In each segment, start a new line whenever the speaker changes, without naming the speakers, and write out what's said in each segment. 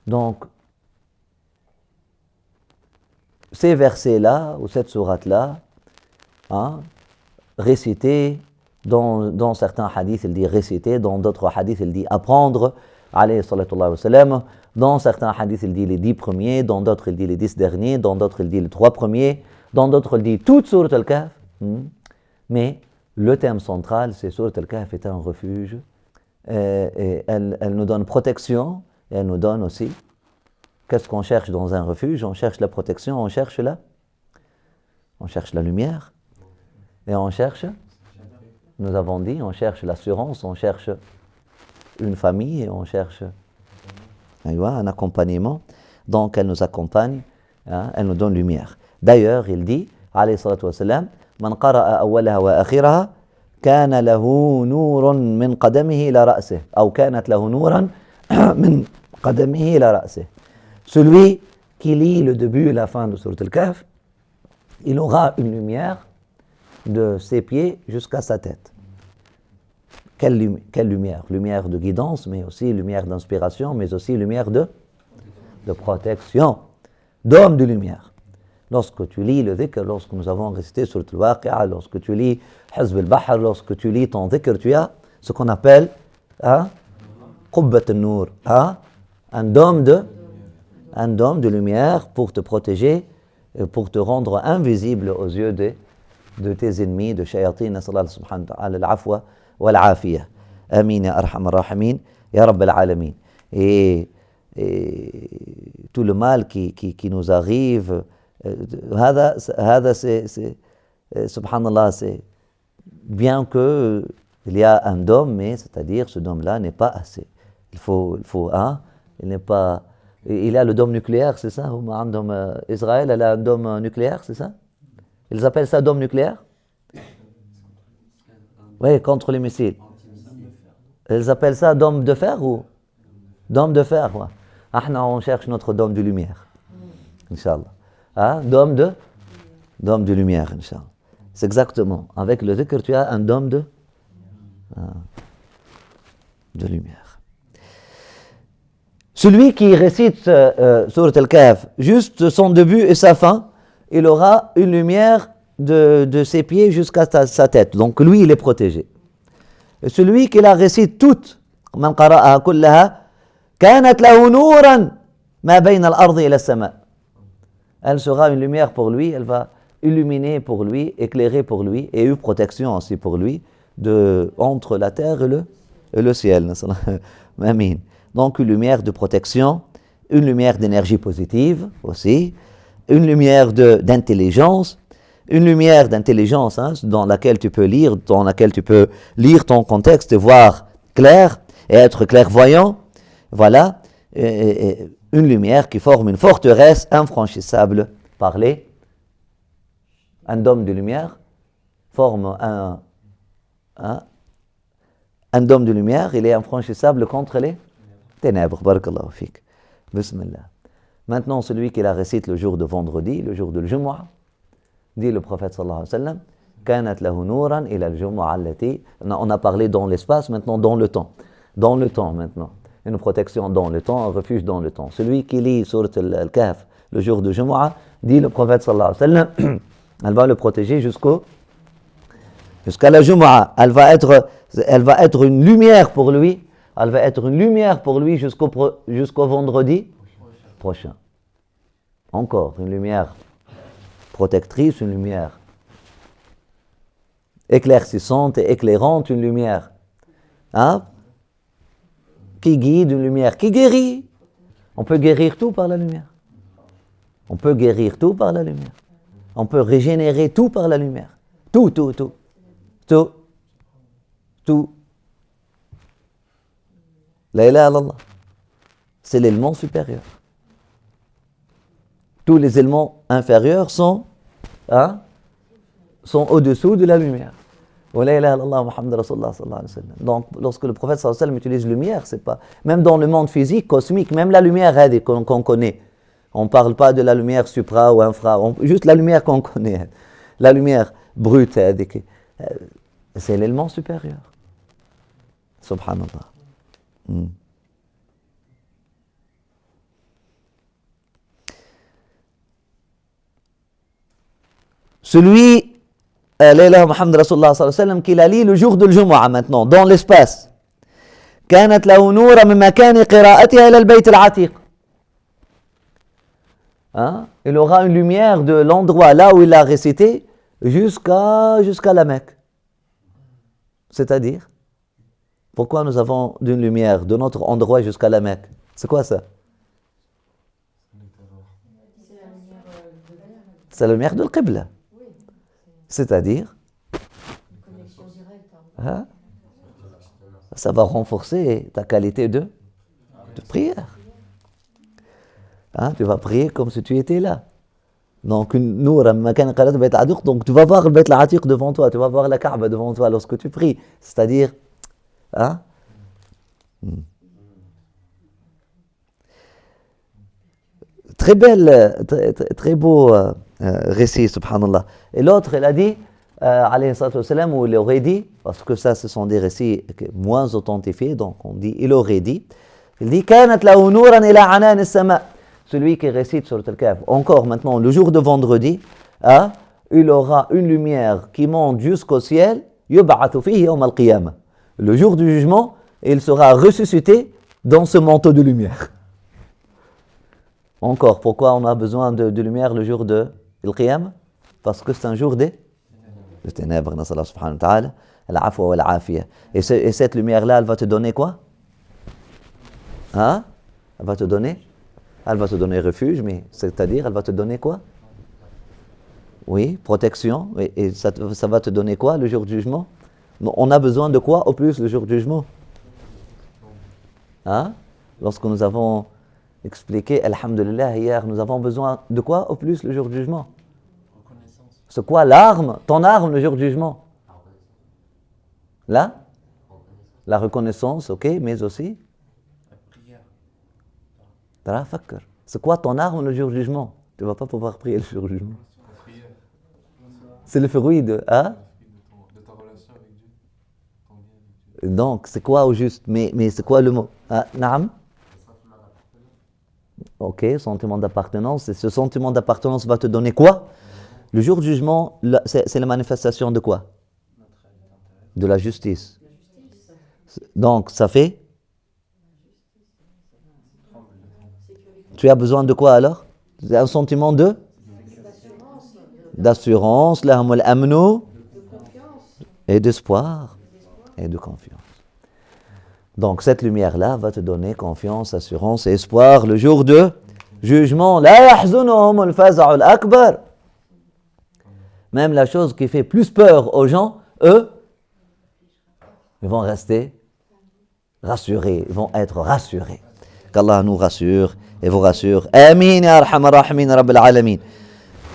Donc, ces versets-là, ou cette sourate-là, hein, réciter, dans certains hadiths, il dit réciter, dans d'autres hadiths, il dit apprendre, alayhi salatu wa sallam. Dans certains hadiths, il dit les 10 premiers, dans d'autres, il dit les 10 derniers, dans d'autres, il dit les 3 premiers, dans d'autres, il dit toute sourate al-Kahf. Mais le thème central, c'est sourate al-Kahf est un refuge, et elle nous donne protection, et elle nous donne aussi, qu'est-ce qu'on cherche dans un refuge? On cherche la protection, on cherche la lumière, et on cherche, nous avons dit, on cherche l'assurance, on cherche une famille, et on cherche un accompagnement. Donc elle nous accompagne, hein, elle nous donne lumière. D'ailleurs, il dit, alayhi salatu wa sallam, man qara'a awwalaha wa akhiraha, kana lahu nourun min qadamihi ila ra'sih, ou kanat lahu nouran min qadamihi ila ra'sih. Celui qui lit le début et la fin de Sourate al-Kahf, il aura une lumière de ses pieds jusqu'à sa tête. Quelle lumière? Lumière de guidance, mais aussi lumière d'inspiration, mais aussi lumière de protection, d'homme de lumière. Lorsque tu lis le dhikr, lorsque nous avons récité sur le Waqi'a, lorsque tu lis Hizb al-Bahr, lorsque tu lis ton dhikr, tu as ce qu'on appelle Qubbat al-Nour, un dôme de lumière pour te protéger, pour te rendre invisible aux yeux de tes ennemis, de shayatin. Nas'Allah subhanahu wa ta'ala al-afwa wal-afiyah. Amin ya arhamar rahimin, ya rabbal alamin. Et tout le mal qui nous arrive, c'est subhanallah, c'est bien que il y a un dôme, mais c'est-à-dire ce dôme-là n'est pas assez. Il n'est pas. Il a le dôme nucléaire, c'est ça? Israël, elle a un dôme nucléaire, c'est ça? Ils appellent ça dôme nucléaire? Oui, contre les missiles. Ils appellent ça dôme de fer ou? Dôme de fer, ouais. On cherche notre dôme de lumière. Inch'Allah. Dôme de lumière, Inch'Allah. C'est exactement. Avec le dhikr, tu as un dôme de lumière. Celui qui récite Sourate al-Kahf, juste son début et sa fin, il aura une lumière de ses pieds jusqu'à sa tête. Donc lui, il est protégé. Et celui qui la récite toute, man qara'aha kullaha, kanat lahu nouran ma bayna al-ardi ila as-sama'. Elle sera une lumière pour lui, elle va illuminer pour lui, éclairer pour lui, et une protection aussi pour lui, entre la terre et le ciel. Amin. Donc une lumière de protection, une lumière d'énergie positive aussi, une lumière d'intelligence, dans laquelle tu peux lire, ton contexte et voir clair et être clairvoyant. Voilà, et une lumière qui forme une forteresse infranchissable par un dôme de lumière forme un dôme de lumière, il est infranchissable contre les ténèbres. Barakallahu fik. Bismillah. Maintenant, celui qui la récite le jour de vendredi, le jour de Jumu'ah, dit le prophète sallallahu alayhi wa sallam, kanat lahu nouran ila al-jumu'ah allati. On a parlé dans l'espace, maintenant dans le temps. Dans le temps maintenant. Une protection dans le temps, un refuge dans le temps. Celui qui lit Sourate al-Kahf le jour de Jumu'ah, dit le prophète sallallahu alayhi wa sallam, elle va le protéger jusqu'à la Jumu'ah. Elle va être une lumière pour lui. Elle va être une lumière pour lui jusqu'au vendredi prochain. Encore une lumière protectrice, une lumière éclaircissante et éclairante, une lumière qui guide, une lumière qui guérit. On peut guérir tout par la lumière. On peut guérir tout par la lumière. On peut régénérer tout par la lumière. Tout. La ilaha illallah. C'est l'élément supérieur. Tous les éléments inférieurs sont au-dessous de la lumière. La ilaha illallah Muhammad Rasulullah sallallahu alayhi wa sallam. Donc, lorsque le prophète sallallahu alayhi wa sallam utilise lumière, c'est pas. Même dans le monde physique, cosmique, même la lumière qu'on connaît. On ne parle pas de la lumière supra ou infra, juste la lumière qu'on connaît. La lumière brute, c'est l'élément supérieur. Subhanallah. celui, Layla Muhammad Rasulullah sallallahu alayhi wa sallam, qui la lit le jour de Jumu'ah maintenant, dans l'espace. كانت له نورا من مكان قراءتها إلى البيت العتيق. Hein? Il aura une lumière de l'endroit là où il a récité jusqu'à la Mecque. C'est-à-dire, pourquoi nous avons une lumière de notre endroit jusqu'à la Mecque? C'est quoi ça? C'est la lumière de l'Qibla. C'est-à-dire, hein? Ça va renforcer ta qualité de prière. Hein? Tu vas prier comme si tu étais là. Donc, donc tu vas voir le Bayt al-Atiq devant toi, tu vas voir la Kaaba devant toi lorsque tu pries. C'est-à-dire, hein? Très belle, très beau récit, subhanallah. Et l'autre, il a dit, alayhi salatu wassalam, où il aurait dit, parce que ça, ce sont des récits moins authentifiés, donc on dit, il aurait dit, il dit, كانت له نورا إلى عنان السماء. Celui qui récite sur le Kahf, encore maintenant, le jour de vendredi, hein, il aura une lumière qui monte jusqu'au ciel, يبعث فيه يوم القيامة. Le jour du jugement, il sera ressuscité dans ce manteau de lumière. Encore, pourquoi on a besoin de lumière le jour de Qiyam? Parce que c'est un jour de ténèbres, nasallahu subhanahu wa ta'ala, al-afwa wa al-afiya. Et cette lumière-là, elle va te donner quoi? Hein? Elle va te donner refuge, mais c'est-à-dire, elle va te donner quoi? Oui, protection. Et ça va te donner quoi le jour du jugement? On a besoin de quoi au plus le jour du jugement? Hein? Lorsque nous avons expliqué, alhamdulillah, hier, nous avons besoin de quoi au plus le jour du jugement? C'est quoi l'arme, ton arme le jour du jugement? Là? La reconnaissance, ok, mais aussi? C'est quoi ton arme le jour du jugement? Tu ne vas pas pouvoir prier le jour du jugement. C'est le fruit de... Hein? De ta relation avec Dieu. Donc, c'est quoi au juste? Mais c'est quoi le mot? Ah, naam? Ok, sentiment d'appartenance. Et ce sentiment d'appartenance va te donner quoi? Le jour du jugement, c'est la manifestation de quoi? De la justice. Donc, ça fait? Tu as besoin de quoi alors? C'est un sentiment d'assurance, et d'espoir et de confiance. Donc cette lumière-là va te donner confiance, assurance et espoir le jour de jugement. La yahzunuhum al-faza'u al-akbar. Même la chose qui fait plus peur aux gens, eux, ils vont rester rassurés, ils vont être rassurés. Qu'Allah nous rassure et vous rassure. Amin ya arhamar rahimin rabbil alamin.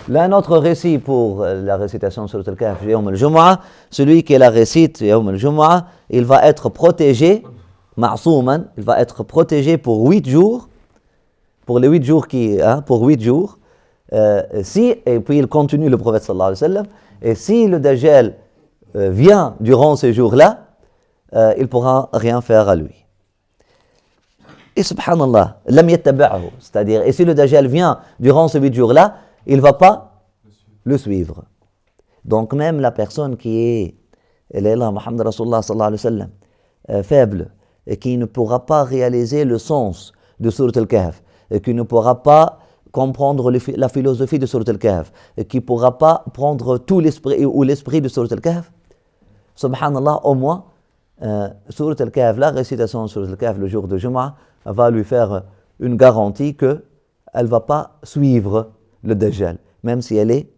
Là, un autre récit pour la récitation sur le Kahf, Yawm al-Jumu'ah, celui qui la récite Yawm al-Jumu'ah, il va être protégé, ma'souman, il va être protégé pour 8 jours, pour les 8 jours pour 8 jours, et puis il continue le prophète sallallahu alayhi wa sallam, et si le Dajjal vient durant ces jours-là, il ne pourra rien faire à lui. Et subhanallah, lam yattaba'hu, c'est-à-dire, et si le Dajjal vient durant ces 8 jours-là, il ne va pas le suivre. Donc même la personne qui est, Muhammad Rasulullah sallallahu alayhi wa sallam, faible, et qui ne pourra pas réaliser le sens de Surat al-Kahf, et qui ne pourra pas comprendre la philosophie de Surat al-Kahf, et qui ne pourra pas prendre tout l'esprit de Surat al-Kahf, subhanallah, au moins, Surat al-Kahf, la récitation de Surat al-Kahf le jour de Jumu'ah, va lui faire une garantie qu'elle ne va pas suivre le Dajjal, même si elle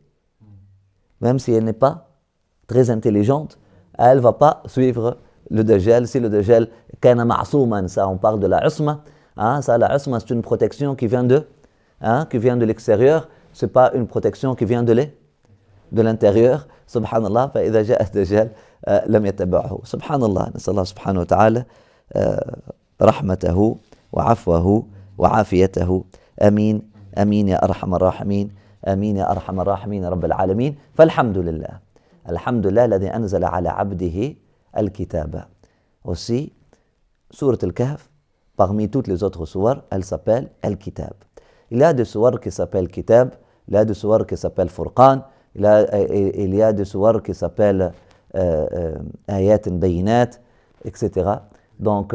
n'est pas très intelligente, elle ne va pas suivre le Dajjal. Si le Dajjal kana ma'souman, ça on parle de la usma, ça la usma c'est une protection qui vient de l'extérieur, c'est pas une protection qui vient de l'intérieur. Subhanallah, fa idha ja'a ad-Dajjal lam yattaba'hu. Subhanallah, nasallahu subhanahu wa ta'ala rahmatahu wa afwahu wa afiyatahu. Amin. أمين يا أرحم الراحمين أمين يا أرحم الراحمين رب العالمين فالحمد لله الحمد لله الذي أنزل على عبده الكتاب. Aussi, Sourate al-Kahf, parmi toutes les autres sourates, elle s'appelle Al-Kitab. Il y a des sourates qui s'appellent Kitab, il y a des sourates qui s'appellent Furqan, il y a des sourates qui s'appellent ayat bayinat, etc. Donc,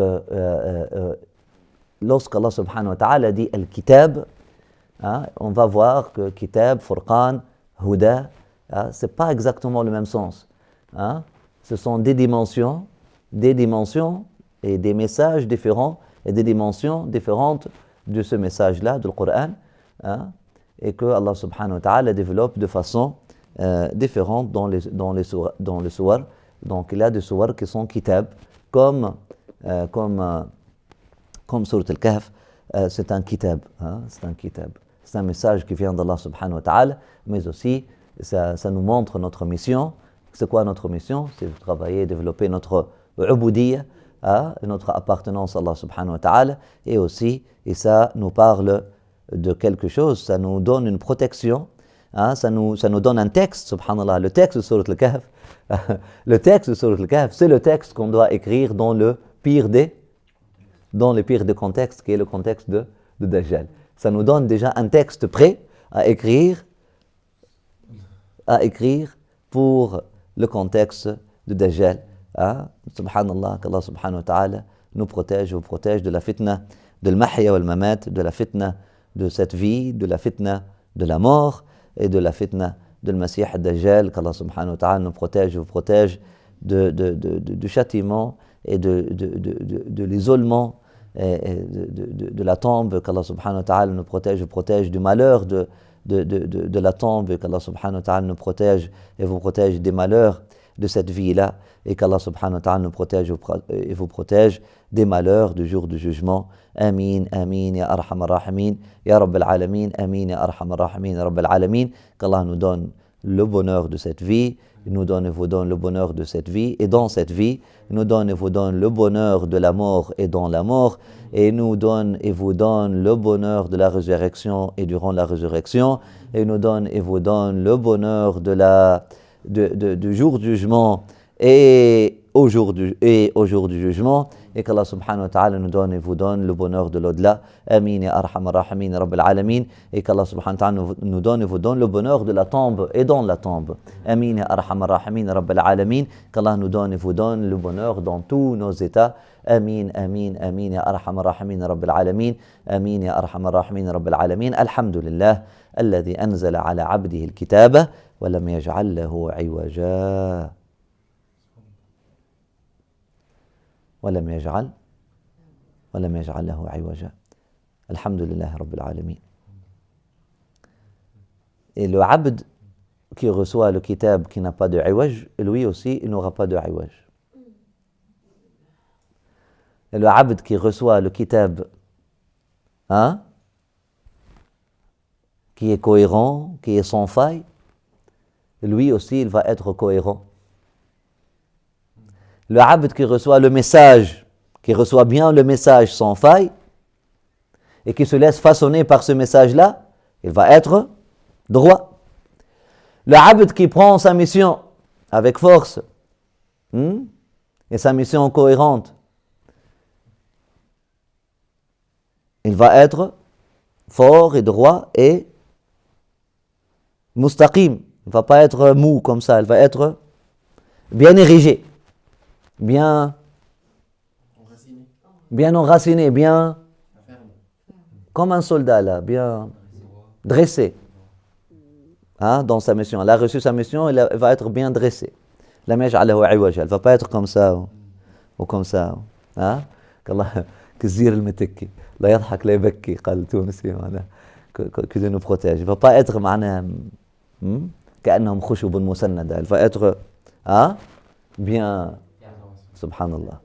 lorsqu'Allah subhanahu wa ta'ala dit al-kitab, on va voir que kitab, furqan, huda, ce n'est pas exactement le même sens. Ce sont des dimensions et des messages différents et des dimensions différentes de ce message-là, du Coran, et que Allah subhanahu wa ta'ala développe de façon différente dans les sourates. Donc il y a des sourates qui sont kitab, comme Surat al-Kahf, c'est un kitab, c'est un kitab. C'est un message qui vient d'Allah subhanahu wa ta'ala, mais aussi ça nous montre notre mission. C'est quoi notre mission? C'est de travailler, développer notre ubudiyya, notre appartenance à Allah subhanahu wa ta'ala, et aussi, et ça nous parle de quelque chose, ça nous donne une protection, ça nous donne un texte, subhanallah, le texte de Surat al-Kahf, le texte de Surat al-Kahf, c'est le texte qu'on doit écrire dans le pire des contextes, qui est le contexte de Dajjal. Ça nous donne déjà un texte prêt à écrire pour le contexte de Dajjal. Subhanallah, qu'Allah subhanahu wa ta'ala nous protège, vous protège de la fitna, de l'mahya wal mamat, de la fitna de cette vie, de la fitna de la mort et de la fitna de l'Masih ad-Dajjal, qu'Allah subhanahu wa ta'ala nous protège, vous protège du châtiment et de l'isolement et de la tombe, qu'Allah subhanahu wa ta'ala nous protège, vous protège du malheur de la tombe, qu'Allah subhanahu wa ta'ala nous protège et vous protège des malheurs de cette vie-là, et qu'Allah subhanahu wa ta'ala nous protège et vous protège des malheurs du jour du jugement. Amin, amin, ya arhamar rahimin, ya rabbal alamin, amin, ya arhamar rahimin, ya rabbal alamin. Qu'Allah nous donne le bonheur de cette vie, nous donne et vous donne le bonheur de cette vie, et dans cette vie, nous donne et vous donne le bonheur de la mort et dans la mort, et nous donne et vous donne le bonheur de la résurrection et durant la résurrection, et nous donne et vous donne le bonheur du jour du jugement et au jour du jugement, et qu'Allah subhanahu wa ta'ala nous donne et vous donne le bonheur de l'au-delà. Amin ya arhamar rahimin rabbil alamin. Et qu'Allah subhanahu wa ta'ala nous donne et vous donne le bonheur de la tombe et dans la tombe. Amin ya arhamar rahimin rabbil alamin. Qu'Allah nous donne et vous donne le bonheur dans tous nos états. Amin, amin, amin ya arhamar rahimin rabbil alamin. Amin ya arhamar rahimin rabbil alamin. Alhamdulillah alladhi anzala ala abdihi al-kitaba wa lam yaj'al lahu 'iwaja. ولم يجعل له عوجا. Alhamdulillah Rabbil Alamin. Et le abd qui reçoit le kitab qui n'a pas de iwaj, lui aussi il n'aura pas de iwaj. Et le abd qui reçoit le kitab qui est cohérent, qui est sans faille, lui aussi il va être cohérent. Le abd qui reçoit le message, qui reçoit bien le message sans faille, et qui se laisse façonner par ce message-là, il va être droit. Le abd qui prend sa mission avec force, et sa mission cohérente, il va être fort et droit et mustaqim. Il ne va pas être mou comme ça, il va être bien érigé. Bien enraciné, bien comme un soldat là, bien dressé dans sa mission. Elle a reçu sa mission, elle va être bien dressée. La yaj'alahu 'iwaja, elle ne va pas être comme ça ou comme ça. Qu'Allah كزير المتكي لا يضحك لا يبكي قال التونسي que Dieu nous protège. Elle ne va pas être معناها كأنهم خشب مسندة. Elle va être bien. Subhanallah.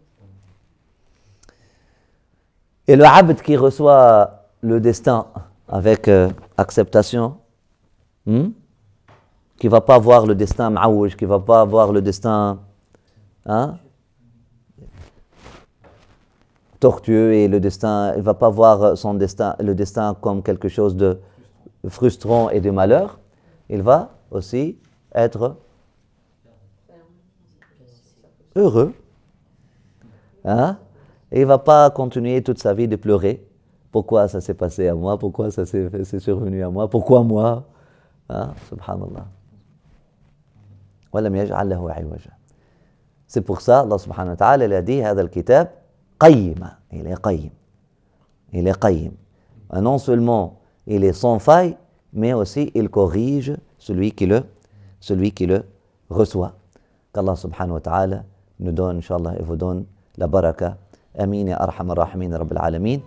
Et le abd qui reçoit le destin avec acceptation, qui ne va pas voir le destin ma'ouj, qui ne va pas voir le destin tortueux, et le destin, il ne va pas voir le destin comme quelque chose de frustrant et de malheur, il va aussi être heureux. Et il ne va pas continuer toute sa vie de pleurer. Pourquoi ça s'est passé à moi? Pourquoi ça s'est survenu à moi? Pourquoi moi? Subhanallah. وَلَمْ يَجْعَلْ لَهُ عِوَجًا. C'est pour ça, Allah subhanahu wa ta'ala, il a dit, هذا الكتاب قيم. Il est qayyim. Il est qayyim. Et non seulement il est sans faille, mais aussi il corrige celui qui le reçoit. Qu'Allah subhanahu wa ta'ala nous donne, inshallah, et vous donne la baraka. Amin ya arhamar rahimin, rabbil alamin.